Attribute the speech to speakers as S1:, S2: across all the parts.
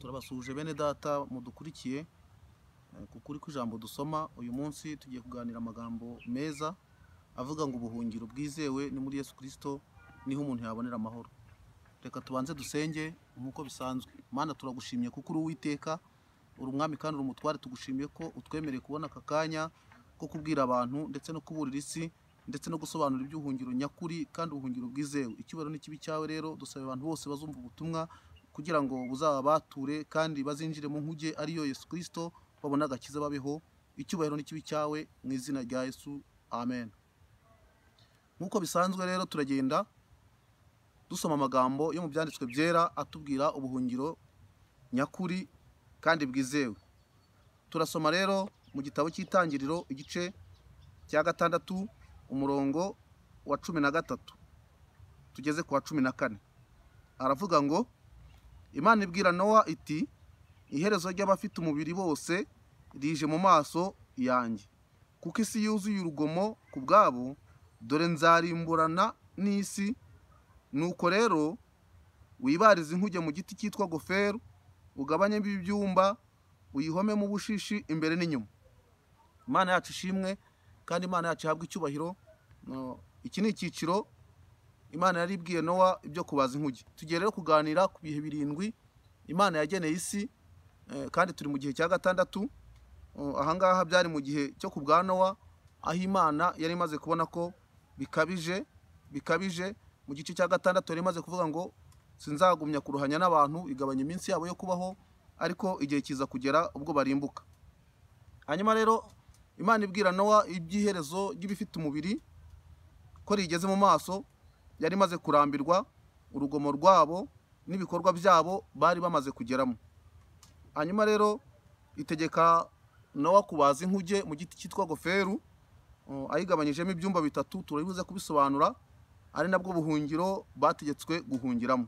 S1: Turabasuhuje bene data mudukurikiye kukuri kw'ijambo dusoma. Uyu munsi tugiye kuganira amagambo meza avuga ngo ubuhungiro bwizewe ni muri Yesu Kristo niho umuntu yabonera amahoro. Reka tubanze dusenge nk'uko bisanzwe. Mana, turagushimiye kuko uri Uwiteka, uri umwami kandi uri umutware. Tugushimiye ko utwemereye kubona aka kanya ko kubwira abantu ndetse no kuburira isi ndetse no gusobanura iby'ubuhungiro nyakuri kandi ubuhungiro bwizewe. Icyubahiro n'ikibi cyawe rero dusaba abantu bose bazumva ubutumwa kugira ngo buzababature kandi bazinjire mu nkuge ariyo Yesu Kristo, babone agakiza babeho. Icyubahiro n'ikibi cyawe mu izina rya Yesu, amen. Nk'uko bisanzwe rero turagenda dusoma amagambo yo mu byanditswe byera atubwira ubuhungiro nyakuri kandi bwizewe. Turasoma rero mu gitabo cy'Itangiriro igice cya 6 umurongo wa 13 tugeze ku wa 14. Aravuga ngo Imana ibwira Nowa iti, iherezo ry'abafite umubiri bose rije mu maso yanjye, kuko isi yuzuye urugomo ku bwabo, dore nzarimburana n'isi. Nuko rero wibarize inkuge mu giti cyitwa goferu, ugabanyemo ibyumba, uyihomemo ubushishi imbere n'inyuma. Imana yacu ishimwe kandi Imana yacu ihabwa icyubahiro. Iki ni icyiciro Imana yari ibwiye Nowa ibyo kubaza inkuge. Tugiye rero kuganira ku bihe 7 Imana yageneye isi, kandi turi mu gihe cya 6. Ahangaha byari mu gihe cyo kubwa Nowa, aho Imana yari imaze kubona ko bikabije. Mu gice cya 6 yari imaze kuvuga ngo sinzagumya kuruhanya n'abantu, igabanya iminsi yabo yo kubaho, ariko igihe kiza kugera ubwo barimbuka. Hanyuma rero Imana ibwira Nowa iby'iherezo ry'ibifite umubiri ko rigeze mu maso. Yari imaze kurambirwa urugomo rwabo n'ibikorwa byabo bari bamaze kugeramo. Hanyuma rero itegeka Nowa kubaza inkuge mu giti cyitwa goferu, ayigabanyijemo ibyumba 3. Turabibuze kubisobanura, ari nabwo buhungiro bategetswe guhungiramo.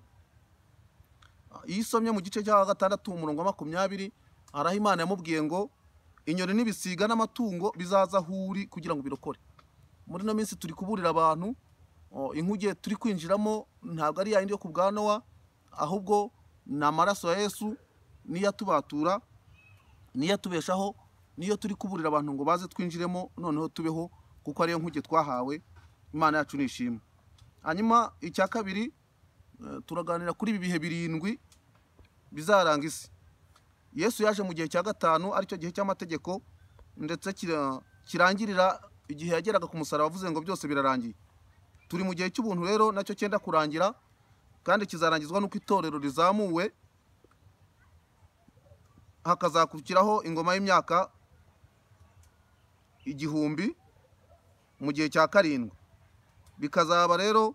S1: Iyo isomye mu gice cya 6 umurongo wa 20, araho Imana yamubwiye ngo inyoni n'ibisiga n'amatungo bizaza huri kugira ngo birokore. Muri no minsi turi kuburira abantu, inkuge turi kwinjiramo ntabwo ari yayindi yo kubwa Nowa, ahubwo ni amaraso ya Yesu niyo atubatura, niyo atubeshaho, niyo turi kuburira abantu ngo baze twinjiremo noneho tubeho, kuko ariyo nkuge twahawe. Imana yacu nishimwe. Hanyuma icya kabiri, turaganira kuri ibi bihe 7 bizaranga isi. Yesu yaje mu gihe cya 5, aricyo gihe cy'amategeko, ndetse kirangirira igihe yageraga ku musaraba avuze ngo byose birarangiye. Turi mu gihe cy'ubuntu rero, nacyo cyenda kurangira, kandi kizarangizwa n'uko itorero rizamuwe, hakazakurikiraho ingoma y'imyaka 1000 mu gihe cya 7. Bikazaba rero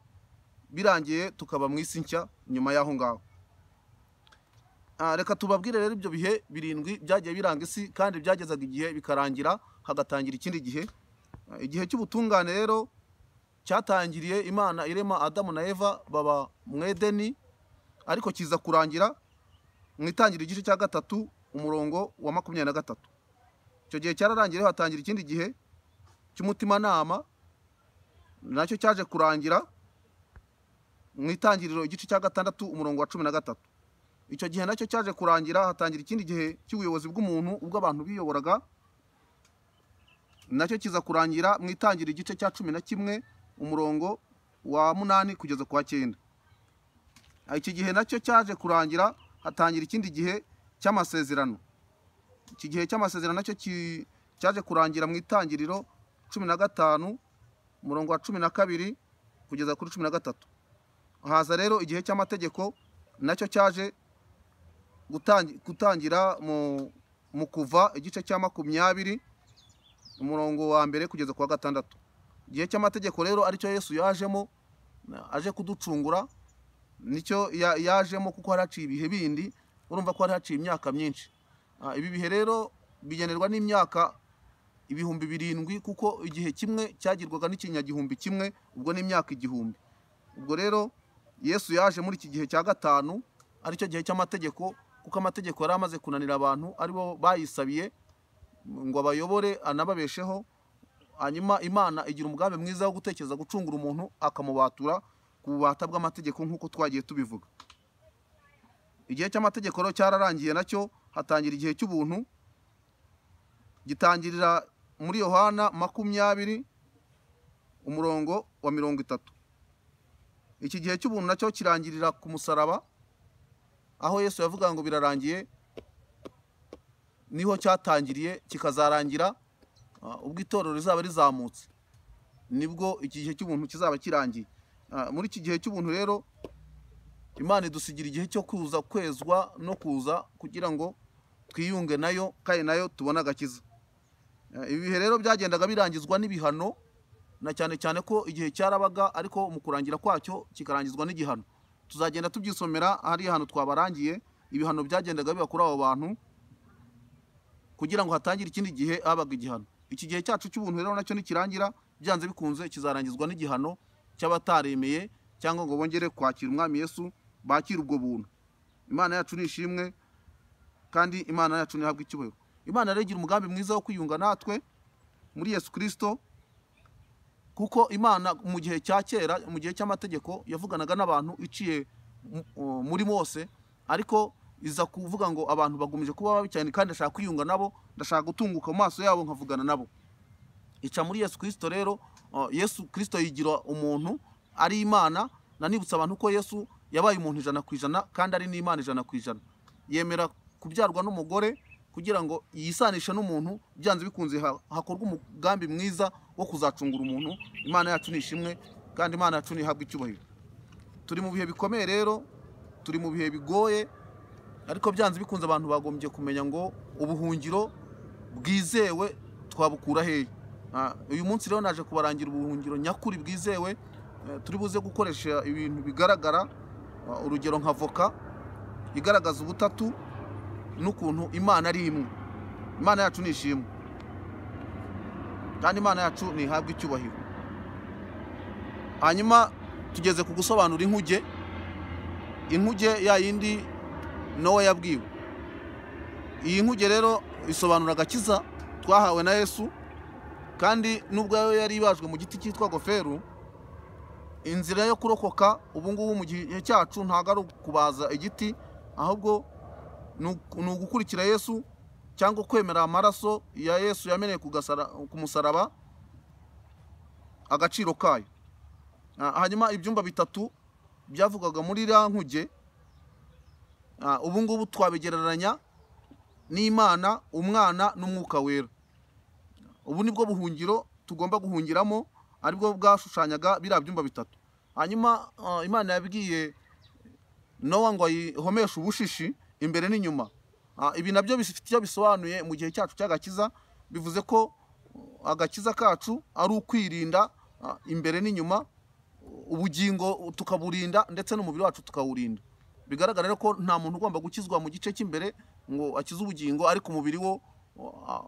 S1: birangiye tukaba mu isi nshya nyuma y'aho ngaho. Reka tubabwire rero ibyo bihe 7 byagiye biranga isi, kandi byagezaga igihe bikarangira hagatangira ikindi gihe. Igihe cy'ubutungane rero cyatangiriye Imana irema Adamu na Eva baba mu Edeni, ariko kiza kurangira mu Itangiriro igice cya 3 umurongo wa 23. Icyo gihe cyararangiye, hatangira ikindi gihe cy'umutimanama, nacyo cyaje kurangira mu Itangiriro igice cya 6 umurongo wa 13. Icyo gihe nacyo cyaje kurangira, hatangira ikindi gihe cy'ubuyobozi bw'umuntu ubwo abantu biyoboraga, nacyo kiza kurangira mu Itangiriro igice cya 11 umurongo wa 8 kugeza ku wa 9. Iki gihe nacyo cyaje kurangira, hatangira ikindi gihe cy'amasezerano. Iki gihe cy'amasezerano nacyo cyaje kurangira mu Itangiriro 15 umurongo wa 12 kugeza kuri 13. Haza rero igihe cy'amategeko, nacyo cyaje gutangira mu Kuva igice cya 20 umurongo wa 1 kugeza ku wa 6. Igihe cy'amategeko rero aricyo Yesu yajemo, aje kuducungura, nicyo yajemo, kuko hari haciye ibihe bindi. Urumva ko hari haciye imyaka myinshi. Ibi bihe rero bigenerwa n'imyaka 7,000, kuko igihe kimwe cyagirwaga n'ikinyagihumbi kimwe, ubwo ni imyaka 1000. Ubwo rero Yesu yaje muri iki gihe cya 5, aricyo gihe cy'amategeko, kuko amategeko yari amaze kunanira abantu, aribo bayisabiye ngo abayobore anababesheho. Hanyuma Imana igira umugambi mwiza wo gutekereza gucungura umuntu, akamubatura ku bubata bw'amategeko nk'uko twagiye tubivuga. igihe cy'amategeko rero cyararangiye, nacyo hatangira igihe cy'ubuntu, gitangirira muri Yohana 20 umurongo wa 30. Iki gihe cy'ubuntu nacyo kirangirira ku musaraba, aho Yesu yavuga ngo birarangiye, niho cyatangiriye kikazarangira ubwo itorero rizaba rizamutse, nibwo iki gihe cy'ubuntu kizaba kirangiye. Muri iki gihe cy'ubuntu rero Imana idusigira igihe cyo kuza kwezwa no kuza kugira ngo twiyunge nayo kandi nayo tubone agakiza. Ibi bihe rero byagendaga birangizwa n'ibihano, na cyane cyane ko igihe cyarabaga ariko mu kurangira kwacyo kikarangizwa n'igihano. Tuzagenda tubyisomera hari hano twabarangiye ibihano byagendaga biba kuri abo bantu kugira ngo hatangire ikindi gihe habaga igihano. Iki gihe cyacu cy'ubuntu rero nacyo nikirangira, byanze bikunze kizarangizwa n'igihano cy'abataremeye cyangwa ngo bongere kwakira umwami Yesu, bakira ubwo buntu. Imana yacu nishimwe kandi Imana yacu nihabwa icyubahiro. Imana rero igira umugambi mwiza wo kwiyunga natwe muri Yesu Kristo, kuko Imana mu gihe cya kera, mu gihe cy'amategeko, yavuganaga n'abantu iciye muri Mose, ariko iza kuvuga ngo abantu bagumije kuba babi cyane kandi ndashaka kwiyunga nabo, ndashaka gutunguka mu maso yabo nkavugana nabo. Ica muri Yesu Kristo rero. Yesu Kristo yigira umuntu ari Imana. Nanibutsa abantu ko Yesu yabaye umuntu 100% kandi ari n'Imana 100%. Yemera kubyarwa n'umugore kugira ngo yisanishe n'umuntu, byanze bikunze hakorwa umugambi mwiza wo kuzacungura umuntu. Imana yacu nishimwe kandi Imana yacu nihabwa icyubahiro. Turi mu bihe bikomeye rero, turi mu bihe bigoye, ariko byanze bikunze abantu bagombye kumenya ngo ubuhungiro bwizewe twabukura hehe. Uyu munsi rero naje kubarangira ubuhungiro nyakuri bwizewe. Turi buze gukoresha ibintu bigaragara, urugero nka voka igaragaza ubutatu n'ukuntu Imana ari imwe. Imana yacu nishimwe kandi Imana yacu nihabwa icyubahiro. Hanyuma tugeze ku gusobanura inkuge. Inkuge ya yindi Nowa yabwiwe. Iyi nkuge rero isobanura agakiza twahawe na Yesu, kandi nubwo yari ibajwe mu giti cyitwa goferu, inzira yo kurokoka ubu ngubu mu gihe cyacu ntago ari kubaza igiti, ahubwo ni ugukurikira Yesu cyangwa kwemera amaraso ya Yesu yameneye ku musaraba, agaciro kayo. Hanyuma ibyumba bitatu byavugaga muri iriya nkuge, ubu ngubu twabigereranya n'Imana, Umwana n'Umwuka Wera. Ubu nibwo buhungiro tugomba guhungiramo, aribwo bwashushanyaga biriya byumba bitatu. Hanyuma Imana yabwiye Nowa ngo ayihomeshe ubushishi imbere n'inyuma. Ibi nabyo bifite icyo bisobanuye mu gihe cyacu cy'agakiza. Bivuze ko agakiza kacu ari ukwirinda imbere n'inyuma, ubugingo tukaburinda ndetse n'umubiri wacu tukawurinda. Bigaragara rero ko nta muntu ugomba gukizwa mu gice cy'imbere ngo akize ubugingo, ariko umubiri wo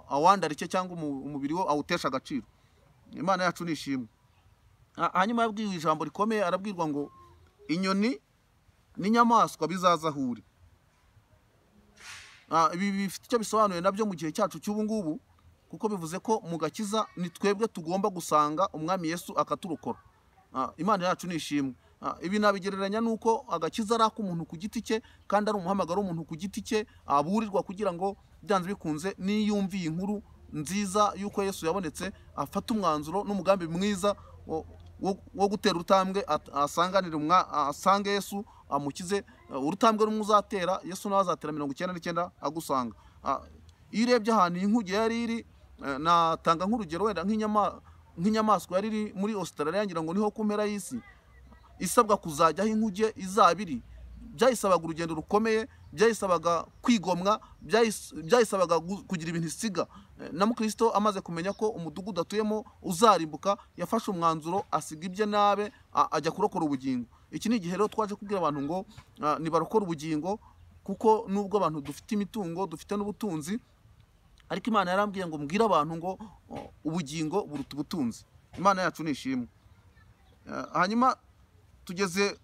S1: awandarike cyangwa umubiri wo awutesha agaciro. Imana yacu nishimwe. Hanyuma yabwiwe ijambo rikomeye, arabwirwa ngo inyoni n'inyamaswa bizazahuri. Ibi bifite icyo bisobanuye nabyo mu gihe cyacu cy'ubu ngubu, kuko bivuze ko mu gakiza ni twebwe tugomba gusanga umwami Yesu akaturokora. Imana yacu nishimwe. Ibi nabigereranya nuko agakiza ari ak'umuntu ku giti cye, kandi ari umuhamagaro w'umuntu ku giti cye, aburirwa kugira ngo byanze bikunze niyumviye inkuru nziza yuko Yesu yabonetse, afata umwanzuro n'umugambi mwiza wo gutera urutambwe asange Yesu amukize. Urutambwe rumwe uzatera, Yesu nawe azatera 99 agusanga. Iyo urebye ahantu inkuge yari iri, natanga nk'urugero wenda nk'inyamaswa yari iri muri Australia, ngira ngo niho ku mpera y'isi, isabwa kuzajyaho inkuge izabiri, byayisabaga urugendo rukomeye, byayisabaga kwigomwa, byayisabaga kugira ibintu isiga. Na Mukristo amaze kumenya ko umudugudu atuyemo uzarimbuka, yafashe umwanzuro asiga ibye nabe, ajya kurokora ubugingo. Iki ni igihe rero twaje kubwira abantu ngo nibarokora ubugingo, kuko nubwo abantu dufite imitungo, dufite n'ubutunzi, ariko Imana yarambwiye ngo mbwira abantu ngo ubugingo buruta ubutunzi. Imana yacu nishimwe. Hanyuma tugeze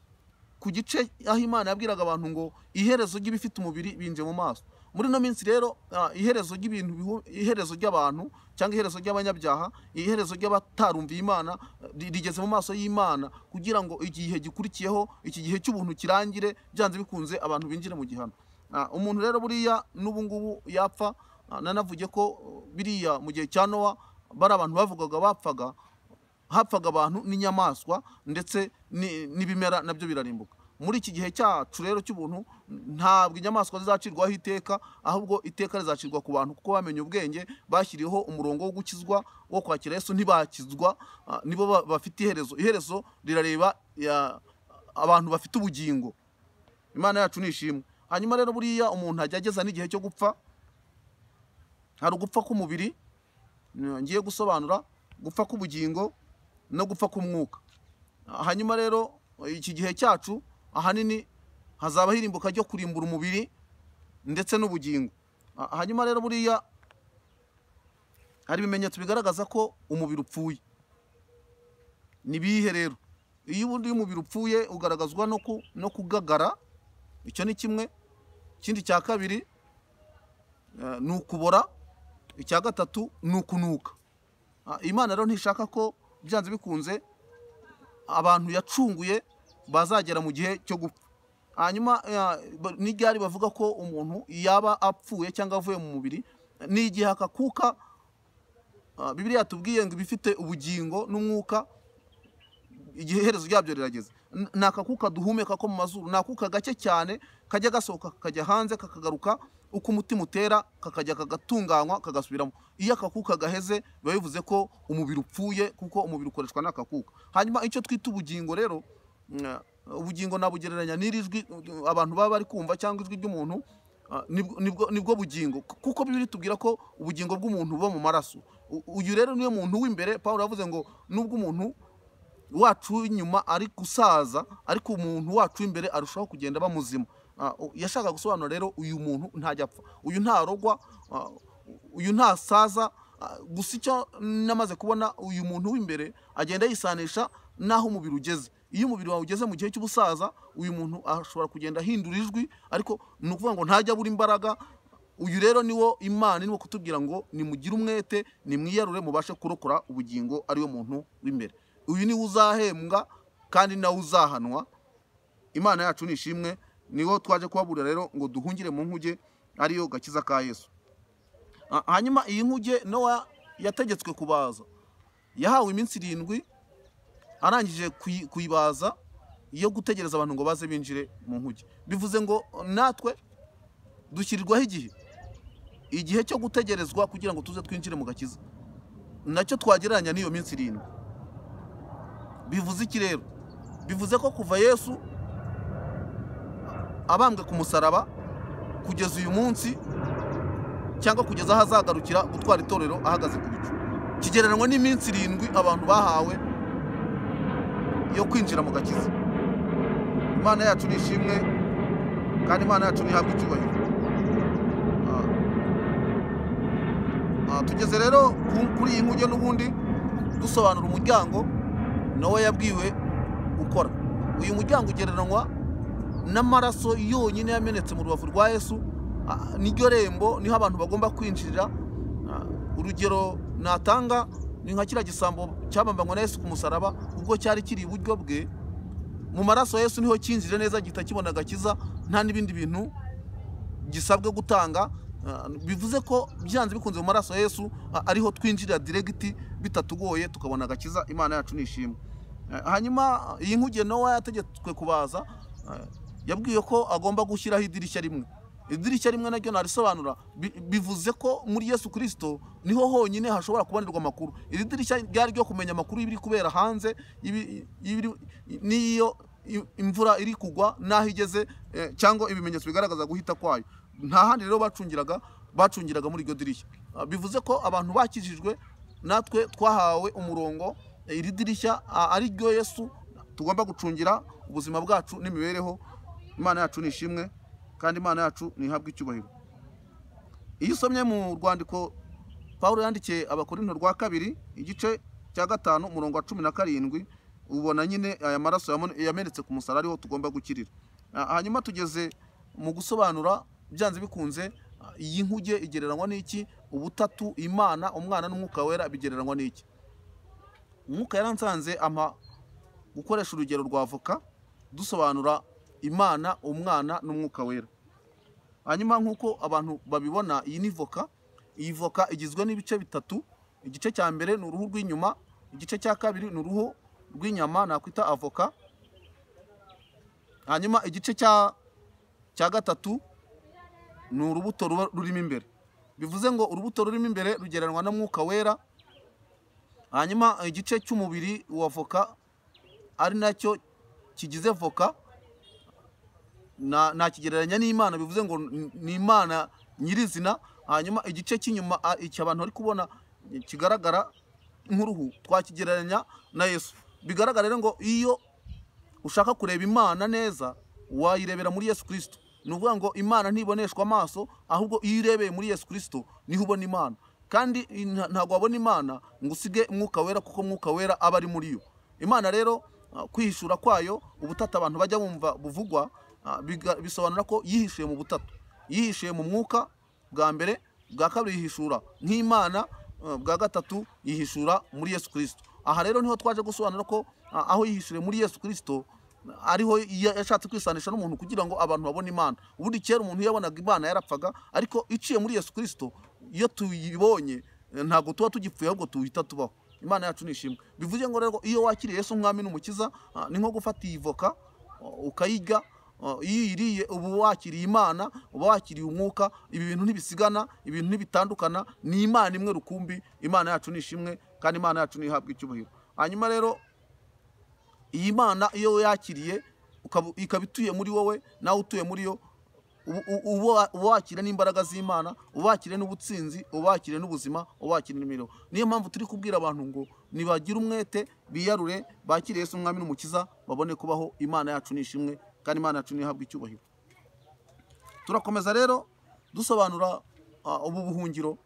S1: ku gice aho Imana yabwiraga abantu ngo iherezo ry'ibifite umubiri binje mu maso. Muri no minsi rero iherezo ry'ibintu, iherezo ry'abantu cyangwa iherezo ry'abanyabyaha, iherezo ry'abatarumviye Imana rigeze mu maso y'Imana, kugira ngo igihe gikurikiyeho, iki gihe cy'ubuntu kirangire, byanze bikunze abantu binjire mu gihano. Umuntu rero buriya n'ubu ngubu yapfa. Nanavuge ko biriya mu gihe cya Nowa bari abantu bavugaga hapfaga abantu n'inyamaswa ndetse n'ibimera nabyo birarimbuka. Muri iki gihe cyacu rero cy'ubuntu ntabwo inyamaswa zizacirwaho iteka, ahubwo iteka rizacirwa ku bantu kuko bamenye ubwenge, bashyiriyeho umurongo wo gukizwa, wo kwakira Yesu, ntibakizwa, nibo bafite iherezo rirareba abantu bafite ubugingo. Imana yacu nishimwe. Hanyuma rero buriya umuntu ajya ageza n'igihe cyo gupfa. Hari ugupfa k'umubiri ngiye gusobanura, gupfa k'ubugingo no gupfa k'umwuka. Hanyuma rero iki gihe cyacu ahanini hazaba hirimbuka ryo kurimbura umubiri ndetse n'ubugingo. Hanyuma rero buriya hari ibimenyetso bigaragaza ko umubiri upfuye. Ni bihe rero? Iyo ubundi umubiri upfuye ugaragazwa no kugagara, icyo ni kimwe. Ikindi cya kabiri ni ukubora. Icya gatatu ni ukunuka. Imana rero ntishaka ko byanze bikunze abantu yacunguye bazagera mu gihe cyo gupfa. Hanyuma n'iryari bavuga ko umuntu yaba apfuye cyangwa avuye mu mubiri, ni igihe akakuka. Bibiliya yatubwiye ngo ibifite ubugingo n'umwuka igihe iherezo ryabyo rirageze. Ni akakuka duhumeka ko mu mazuru, ni akuka gake cyane kajya gasohoka kakajya hanze kakagaruka, uko umutima utera kakajya kagatunganywa kagasubiramo. Iyo akakuka gaheze biba bivuze ko umubiri upfuye, kuko umubiri ukoreshwa n'akakuka. Hanyuma icyo twita ubugingo rero, ubugingo nabugereranya n'iri jwi abantu baba bari kumva cyangwa ijwi ry'umuntu, nibwo bugingo, kuko Bibiliya tubwira ko ubugingo bw'umuntu buba mu maraso. Uyu rero niyo muntu w'imbere. Pawulo yavuze ngo nubwo umuntu wacu w'inyuma ari gusaza, ariko umuntu wacu w'imbere arushaho kugenda bamuzima. Yashaka gusobanura rero uyu muntu ntajya apfa, uyu ntarogwa, uyu ntasaza. Gusa icyo namaze kubona, uyu muntu w'imbere agenda yisanisha naho umubiri ugeze. Iyo umubiri wawe ugeze mu gihe cy'ubusaza, uyu muntu ashobora kugenda ahindura ijwi, ariko ni ukuvuga ngo ntajya abura imbaraga. Uyu rero niwo Imana irimo kutubwira ngo nimugire umwete, nimwiyarure, mubashe kurokora ubugingo, ariwe muntu w'imbere. Uyu niwe uzahembwa kandi nawe uzahanwa. Imana yacu nishimwe. Niho twaje kubaburira rero ngo duhungire mu nkuge, ariyo gakiza ka Yesu. Hanyuma iyi nkuge Nowa yategetswe kubaza, yahawe iminsi 7, arangije kuyibaza iyo gutegereza abantu ngo baze binjire mu nkuge. Bivuze ngo natwe dushyirirwaho igihe cyo gutegerezwa kugira ngo tuze twinjire mu gakiza, nacyo twagereranya n'iyo minsi 7. Bivuze iki rero? Bivuze ko kuva Yesu abambwe ku musaraba kugeza uyu munsi, cyangwa kugeza aho azagarukira gutwara itorero ahagaze ku bicu, kigereranywa n'iminsi 7 abantu bahawe yo kwinjira mu gakiza. Imana yacu nishimwe kandi Imana yacu nihabwa icyubahiro. Tugeze rero kuri iyi nkuge n'ubundi dusobanura umuryango Nowa yabwiwe gukora. Uyu muryango ugereranywa n'amaraso yonyine yamenetse mu rubavu rwa Yesu. Niryo rembo, niho abantu bagomba kwinjirira. Urugero natanga ni nka kiriya gisambo cyabambanywe na Yesu ku musaraba, ubwo cyari kiri iburyo bwe, mu maraso Yesu niho cyinjire neza, gihita kibona agakiza, nta n'ibindi bintu gisabwe gutanga. Bivuze ko byanze bikunze mu maraso Yesu ariho twinjirira direct bitatugoye, tukabona agakiza. Imana yacu nishimwe. Hanyuma iyi nkuge Nowa yategetswe kubaza, yabwiye ko agomba gushyiraho idirishya rimwe. Idirishya rimwe naryo narisobanura, bivuze ko muri Yesu Kristo niho honyine hashobora kubanirwa amakuru. Iri dirishya ryari ryo kumenya amakuru y'ibiri kubera hanze, niyo imvura iri kugwa naho igeze, cyangwa ibimenyetso bigaragaza guhita kwayo. Nta handi rero bacungiraga muri iryo dirishya. Bivuze ko abantu bakijijwe, natwe twahawe umurongo, iri dirishya ari ryo Yesu tugomba gucungira ubuzima bwacu n'imibereho. Imana yacu nishimwe kandi Imana yacu nihabwa icyubahiro. Iyo usomye mu rwandiko Pawulo yandikiye Abakorinto rwa 2 igice cya 5 umurongo wa 17, ubona nyine aya maraso yamenetse ku musaraba ariho tugomba gukirira. Hanyuma tugeze mu gusobanura byanze bikunze iyi nkuge igereranywa n'iki? Ubutatu, Imana, Umwana n'Umwuka Wera bigereranywa n'iki? Umwuka yaransanze ampa gukoresha urugero rwa voka dusobanura Imana, Umwana n'Umwuka Wera. Hanyuma nk'uko abantu babibona, iyi ni voka. Iyi voka igizwe n'ibice bitatu. Igice cya mbere ni uruhu rw'inyuma, igice cya kabiri ni uruhu rw'inyama nakwita avoka, hanyuma igice cya gatatu ni urubuto ruba rurimo imbere. Bivuze ngo urubuto rurimo imbere rugereranywa na Mwuka Wera. Hanyuma igice cy'umubiri wa voka ari nacyo kigize voka nakigereranya n'Imana, bivuze ngo ni Imana nyirizina. Hanyuma igice cy'inyuma icyo abantu bari kubona kigaragara nk'uruhu twakigereranya na Yesu. Bigaragara rero ngo iyo ushaka kureba Imana neza wayirebera muri Yesu Kristo. Ni ukuvuga ngo Imana ntiboneshwa amaso, ahubwo iyo urebeye muri Yesu Kristo niho ubona Imana. Kandi ntabwo wabona Imana ngo usige Mwuka Wera, kuko Mwuka Wera aba ari muri yo. Imana rero kwihishura kwayo, ubutatu abantu bajya bumva buvugwa, bisobanura ko yihishuye mu butatu. Yihishuye mu Mwuka bwa mbere, bwa kabiri yihishura nk'Imana, bwa gatatu yihishura muri Yesu Kristo. Aha rero niho twaje gusobanura ko aho yihishuye muri Yesu Kristo ariho yashatse kwisanisha n'umuntu kugira ngo abantu babone Imana. Ubundi kera umuntu yabonaga Imana yarapfaga, ariko iciye muri Yesu Kristo iyo tuyibonye ntabwo tuba tugipfuye, ahubwo tuhita tubaho. Imana yacu nishimwe. Bivuze ngo rero iyo wakiriye Yesu nk'Umwami n'Umukiza, ni nko gufata iyi voka ukayirya. Iyo uyiriye uba wakiriye Imana, uba wakiriye Umwuka. Ibi bintu ntibisigana, ibintu ntibitandukana, ni Imana imwe rukumbi. Imana yacu nishimwe kandi Imana yacu nihabwa icyubahiro. Hanyuma rero iyi Mana iyo yakiriye ikaba ituye muri wowe, nawe utuye muri yo, uba wakira n'imbaraga z'Imana, uba wakire n'ubutsinzi, uba wakire n'ubuzima, uba wakire n'imirimo. Niyo mpamvu turi kubwira abantu ngo nibagira umwete, biyarure, bakire Yesu Umwami n'Umukiza, babone kubaho. Imana yacu nishimwe kandi Imana yacu nihabwa icyubahiro. Turakomeza rero dusobanura ubu buhungiro.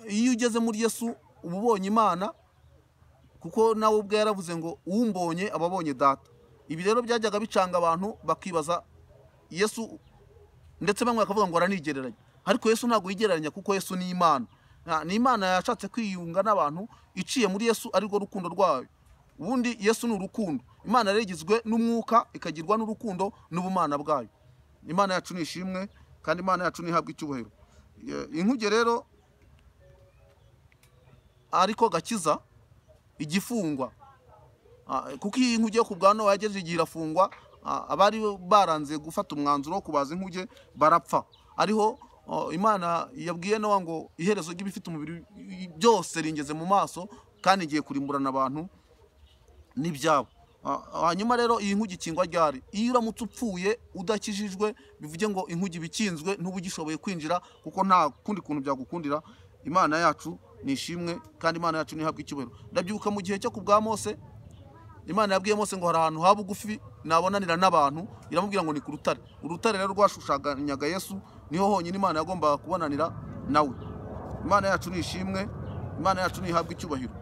S1: Iyo ugeze muri Yesu uba ubonye Imana, kuko nawe ubwe yaravuze ngo umbonye ababonye Data. Ibi rero byajyaga bicanga abantu bakibaza Yesu, ndetse bamwe bakavuga ngo aranigereranya. Ariko Yesu ntabwo yigereranya, kuko Yesu ni Imana. Ni Imana yashatse kwiyunga n'abantu iciye muri Yesu, ariko rukundo rwayo. Ubundi Yesu ni urukundo. Imana rero igizwe n'Umwuka, ikagirwa n'urukundo n'ubumana bwayo. Imana yacu nishimwe kandi Imana yacu nihabwa icyubahiro. Inkuge rero ariko gakiza igifungwa, kuko iyi nkuge yo ku bwa Nowa yagejeje igihe irafungwa. Abari baranze gufata umwanzuro wo kubaza inkuge barapfa. Ariho Imana yabwiye Nowa ngo iherezo ry'ibifite umubiri byose ringeze mu maso, kandi igiye kurimburana abantu n'ibyabo. Hanyuma rero iyi nkuge ikingwa ryari? Iyo uramutse upfuye udakijijwe, bivuge ngo inkuge ibikinzwe, ntuba ugishoboye kwinjira, kuko nta kundi kuntu byagukundira. Imana yacu nishimwe kandi Imana yacu nihabwa icyubahiro. Ndabyuka mu gihe cyo ku bwa Mose, Imana yabwiye Mose ngo hari ahantu ha bugufi nabonanira n'abantu, iramubwira ngo ni ku rutare. Urutare rero rwashushanyaga Yesu, niho honyine Imana yagombaga kubonanira nawe. Imana yacu nishimwe, Imana yacu nihabwa icyubahiro.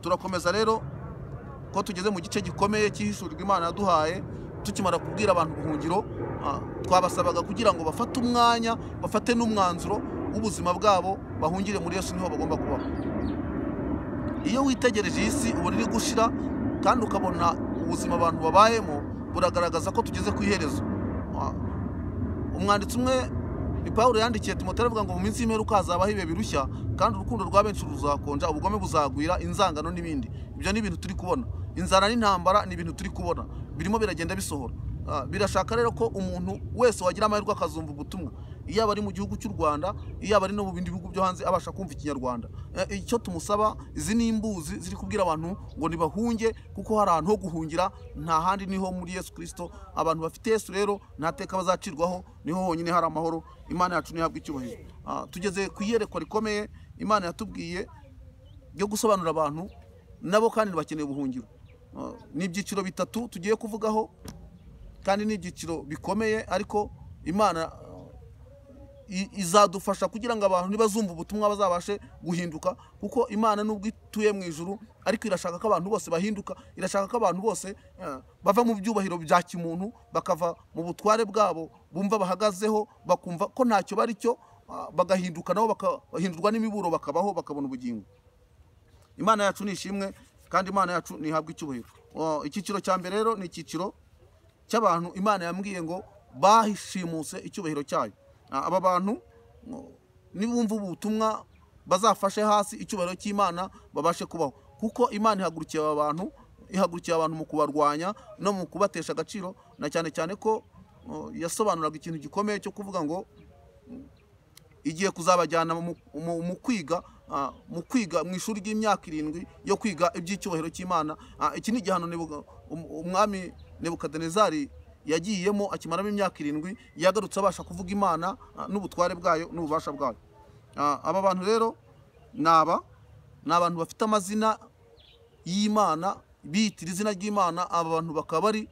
S1: Turakomeza rero ko tugeze mu gice gikomeye cy'ihishurirwa Imana yaduhaye. Tukimara kubwira abantu ubuhungiro, twabasabaga kugira ngo bafate umwanya, bafate n'umwanzuro w'ubuzima bwabo, bahungire muri Yesu, niho bagomba kubaho. Iyo witegereje iyi si ubona iri gushira, kandi ukabona ubuzima abantu babayemo buragaragaza ko tugeze ku iherezo. Umwanditsi umwe ni Pawulo yandikiye Timoteyo avuga ngo mu minsi y'imperuka hazabaho ibihe birushya, kandi urukundo rwa benshi ruzakonja, ubugome buzagwira, inzangano n'ibindi. Ibyo ni ibintu turi kubona. Inzara n'intambara ni ibintu turi kubona, birimo biragenda bisohora. Birashaka rero ko umuntu wese wagira amahirwe akazumva ubutumwa, iyo abari mu gihugu cy'u Rwanda, iyo abari no mu bindi bihugu byo hanze, abasha kumva Ikinyarwanda. Icyo tumusaba, izi ni imbuzi ziri kubwira abantu ngo nibahunge, kuko hari ahantu ho guhungira, nta handi niho muri Yesu Kristo. Abantu bafite Yesu rero nta teka bazacirwaho, niho honyine hari amahoro. Imana yacu nihabwa icyubahiro. Tugeze ku iyerekwa rikomeye Imana yatubwiye ryo gusobanurira abantu nabo kandi bakeneye ubuhungiro. Ni ibyiciro bitatu tugiye kuvugaho, kandi ni ibyiciro bikomeye, ariko Imana izadufasha kugira ngo abantu nibazumva ubutumwa bazabashe guhinduka, kuko Imana nubwo ituye mu ijuru ariko irashaka ko abantu bose bahinduka, irashaka ko abantu bose bava mu byubahiro bya kimuntu bakava mu butware bwabo bumva bahagazeho, bakumva ko ntacyo bari cyo, bagahinduka nabo bakahindurwa n'imiburo, bakabaho bakabona ubugingo. Imana yacu nishimwe kandi Imana yacu nihabwa icyubahiro. Icyiciro cya mbere rero ni icyiciro cy'abantu Imana yambwiye ngo bahishimuse icyubahiro cyayo. Aba bantu nibumva ubutumwa bazafashe hasi icyubahiro cy'Imana babashe kubaho, kuko Imana ihagurukiye abantu mu kubarwanya no mu kubatesha agaciro, na cyane cyane ko yasobanuraga ikintu gikomeye cyo kuvuga ngo igiye kuzabajyana mu kwiga mu ishuri ry'imyaka 7 yo kwiga iby'icyubahiro cy'Imana. Iki ni igihano umwami Nebukadinezari yagiyemo akimaramo imyaka 7, yagarutse abasha kuvuga Imana n'ubutware bwayo n'ububasha bwayo. Aba bantu rero ni abantu bafite amazina y'Imana, bitira izina ry'Imana. Aba bantu bakaba bari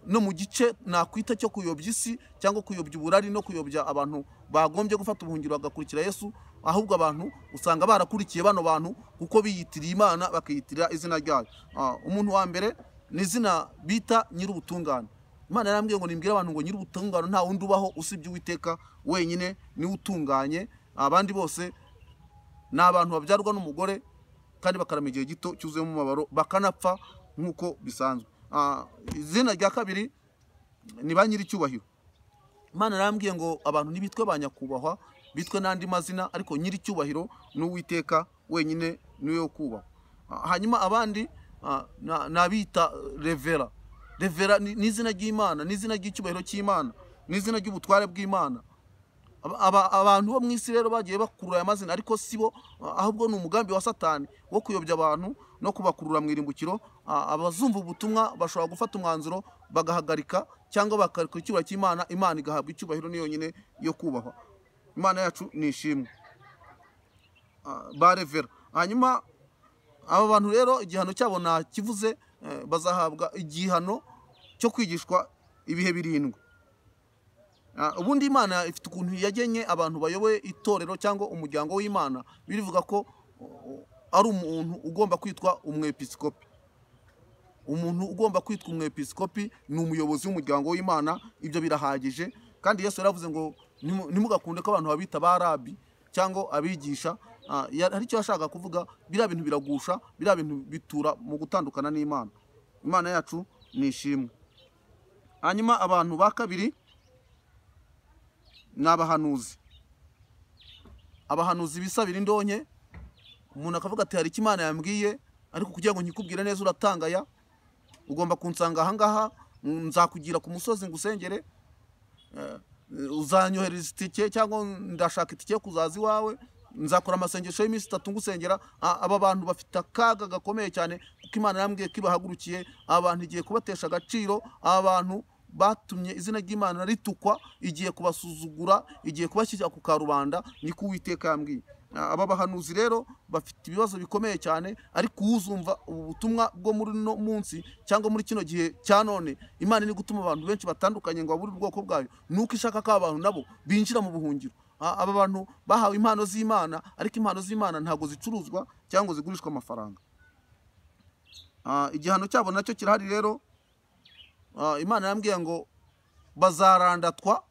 S1: no mu gice nakwita cyo kuyobya isi cyangwa kuyobya uburari no kuyobya abantu bagombye gufata ubuhungiro bagakurikira Yesu, ahubwo abantu usanga barakurikiye bano bantu kuko biyitiriye Imana bakiyitirira izina ryayo. Umuntu wa mbere ni izina bita Nyir'ubutungane. Imana yarambwiye ngo nimbwire abantu ngo Nyir'ubutungane nta wundi ubaho usibye Uwiteka wenyine, niwe utunganye. Abandi bose ni abantu babyarwa n'umugore kandi bakarama igihe gito cyuzuyemo umubabaro bakanapfa nk'uko bisanzwe. Izina rya kabiri ni ba Nyir'icyubahiro. Imana yarambwiye ngo abantu nibitwe ba nyakubahwa, bitwe n'andi mazina, ariko Nyir'icyubahiro ni Uwiteka wenyine, niwe wo kubahwa. Hanyuma abandi nabita Revera. Revera ni izina ry'Imana, ni izina ry'icyubahiro cy'Imana, ni izina ry'ubutware bw'Imana. Abantu bo mu isi rero bagiye bakurura aya mazina, ariko sibo, ahubwo ni umugambi wa Satani wo kuyobya abantu no kubakurura mu irimbukiro. Abazumva ubutumwa bashobora gufata umwanzuro bagahagarika cyangwa bakareka icyubahiro cy'Imana, Imana igahabwa icyubahiro ni yonyine yo kubahwa. Imana yacu nishimwe. Ba Revera. Hanyuma aba bantu rero igihano cyabo nakivuze, bazahabwa igihano cyo kwigishwa ibihe 7. Ubundi Imana ifite ukuntu yagenye abantu bayoboye itorero cyangwa umuryango w'Imana, birivuga ko ari umuntu ugomba kwitwa umwepiskopi. Umuntu ugomba kwitwa umwepiskopi ni umuyobozi w'umuryango w'Imana. Ibyo birahagije, kandi Yesu yaravuze ngo ntimugakunde ko abantu babita barabi cyangwa abigisha. Hari icyo yashaka kuvuga, biriya bintu biragusha, biriya bintu bitura mu gutandukana n'Imana. Imana yacu nishimwe. Hanyuma abantu ba kabiri ni abahanuzi. Abahanuzi bisabira indonke. Umuntu akavuga ati hari icyo Imana yambwiye, ariko kugira ngo nkikubwire neza uratangaya, ugomba kunsanga ahangaha, nzakugira ku musozi ngusengere, uzanyohereza itike cyangwa ndashaka itike yo kuzaza iwawe, nzakora amasengesho y'iminsi 3 ngusengera. Aba bantu bafite akaga gakomeye cyane, kuko Imana yambwiye ko ibahagurukiye. Abantu igiye kubatesha agaciro. Abantu batumye izina ry'Imana ritukwa, igiye kubasuzugura, igiye kubashyira ku karubanda, niko Uwiteka yambwiye. Aba bahanuzi rero bafite ibibazo bikomeye cyane, ariko uzumva ubu butumwa bwo muri no munsi cyangwa muri kino gihe cya none, Imana ni gutuma abantu benshi batandukanye ngo babure ubwoko bwayo, nuko ishaka ko abantu nabo binjira mu buhungiro. Aba bantu bahawe impano z'Imana, ariko impano z'Imana ntago zicuruzwa cyangwa zigurishwa amafaranga. Igihano cyabo nacyo kirahari rero. Imana yambwiye ngo bazarandatwa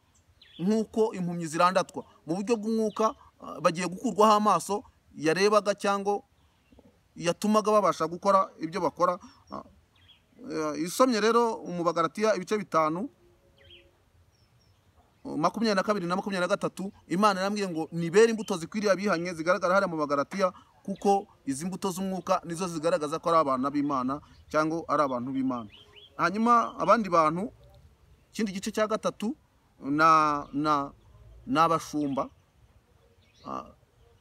S1: nk'uko impumyi zirandatwa. Mu buryo bw'umwuka bagiye gukurwaho amaso yarebaga cyangwa yatumaga babasha gukora ibyo bakora. Isomye rero mu Bagalatiya ibice 5 22 na 23, Imana yambwiye ngo nibera imbuto zikwiriye abihanye zigaragara hariya mu Bagalatiya, kuko izi mbuto z'umwuka nizo zigaragaza ko ari abana b'Imana cyangwa ari abantu b'Imana. Hanyuma abandi bantu, ikindi gice cya 3 n'abashumba.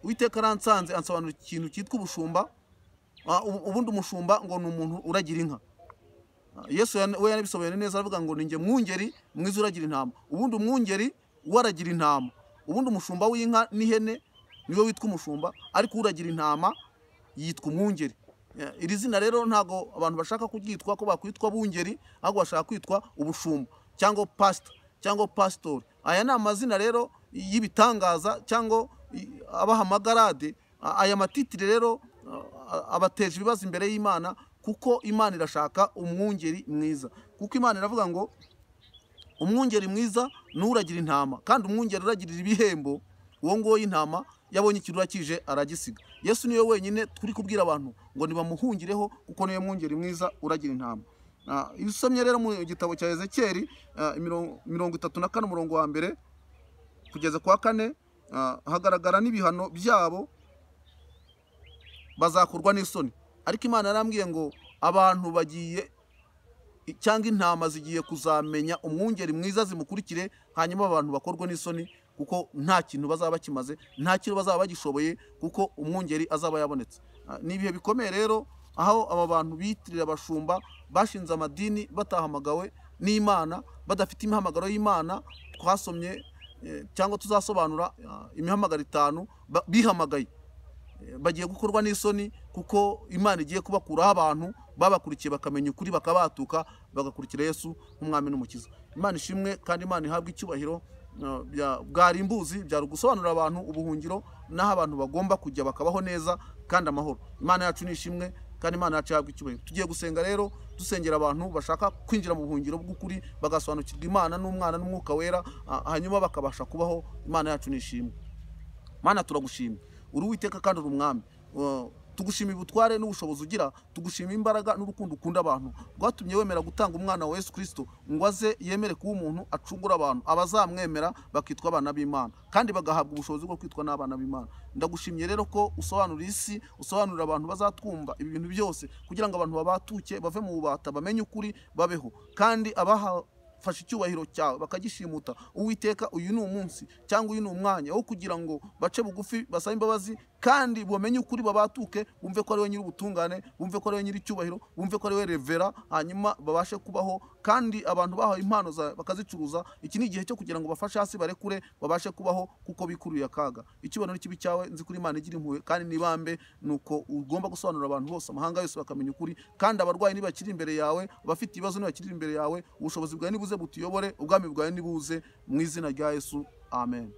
S1: Uwiteka aransanze ansobanura ikintu cyitwa ubushumba. Ubundi umushumba ngo ni umuntu uragira inka. Yesu we yanabisobanuye neza, aravuga ngo ninjye mwungeri mwiza uragira intama. Ubundi umwungeri waragira intama. Ubundi umushumba w'inka n'ihene niwe witwa umushumba, ariko uragira intama yitwa umwungeri. Iri zina rero ntago abantu bashaka kuryitwa ko bakwitwa bungeri, ahubwo bashaka kwitwa ubushumba cyangwa pastor cyangwa pastor. Aya ni amazina rero y'ibitangaza cyangwa abaha amagarade. Aya matitire rero abateje ibibazo imbere y'Imana, kuko Imana irashaka umwungeri mwiza. Kuko Imana iravuga ngo umwungeri mwiza n'uragira intama, kandi umwungeri uragirira ibihembo uwo nguwo y'intama yabonye ikirura kije aragisiga. Yesu niwe wenyine turi kubwira abantu ngo nibamuhungireho, kuko niwe mwungeri mwiza uragira intama. Iyo usomye rero mu gitabo cya Ezekiyeli 34 umurongo wa mbere kugeza kwa 4, hagaragara n'ibihano byabo, bazakurwa n'isoni. Ariko Imana yarambwiye ngo abantu bagiye cyangwa intama zigiye kuzamenya umwungeri mwiza zimukurikire, hanyuma abantu bakorwa n'isoni, kuko nta kintu bazaba bakimaze, nta kintu bazaba bagishoboye, kuko umwungeri azaba yabonetse. Ni ibihe bikomeye rero aho aba bantu bitirira abashumba bashinze amadini batahamagawe n'Imana, badafite imihamagaro y'Imana. Twasomye cyangwa tuzasobanura imihamagaro 5 bihamagaye, bagiye gukorwa n'isoni, kuko Imana igiye kubakuraho abantu babakurikiye bakamenya ukuri, bakabatuka bagakurikira Yesu nk'umwami n'umukiza. Imana ishimwe kandi Imana ihabwe icyubahiro. Bwari imbuzi byari gusobanurira abantu ubuhungiro, naho abantu bagomba kujya bakabaho neza kandi amahoro. Imana yacu ni ishimwe kandi Imana yacu ihabwe icyubahiro. Tugiye gusenga rero, dusengera abantu bashaka kwinjira mu buhungiro bw'ukuri, bagasobanukirwa Imana n'Umwana n'Umwuka Wera, hanyuma bakabasha kubaho. Imana yacu ni ishimwe. Mana turagushimye, uri Uwiteka kandi uri umwami. Tugushimira ubutware n'ubushobozi ugira, tugushimira imbaraga n'urukundo ukunda abantu, rwatumye wemera gutanga umwana wa Yesu Kristo ngo aze yemere kuba umuntu acungura abantu, abazamwemera bakitwa abana b'Imana, kandi bagahabwa ubushobozi bwo kwitwa n'abana b'Imana. Ndagushimye rero ko usobanura isi, usobanurira abantu bazatwumva ibi bintu byose, kugira ngo abantu babatuke, bave mu bubata, bamenye ukuri, babeho. Kandi fasha icyubahiro cyawe bakagishimuta. Uwiteka, uyu ni umunsi cyangwa uyu ni umwanya wo kugira ngo bace bugufi, basabe imbabazi, kandi bamenye ukuri, babatuke, bumve ko ari we nyiri ubutungane, bumve ko ari we nyiri icyubahiro, bumve ko ari we revera, hanyuma babashe kubaho. Kandi abantu bahawe impano bakazicuruza, iki ni igihe cyo kugira ngo bafashe hasi, barekure, babashe kubaho, kuko bikuruye akaga. Icyubahiro n'ikibi cyawe, nzi kuri Imana igira impuhwe kandi nibambe, nuko ugomba gusobanurira abantu bose, amahanga yose bakamenya ukuri. Kandi abarwayi nibakiri imbere yawe, abafite ibibazo nibakiri imbere yawe, ubushobozi bwawe nibuze butuyobore, ubwami bwawe nibuze, mu izina rya Yesu, amen.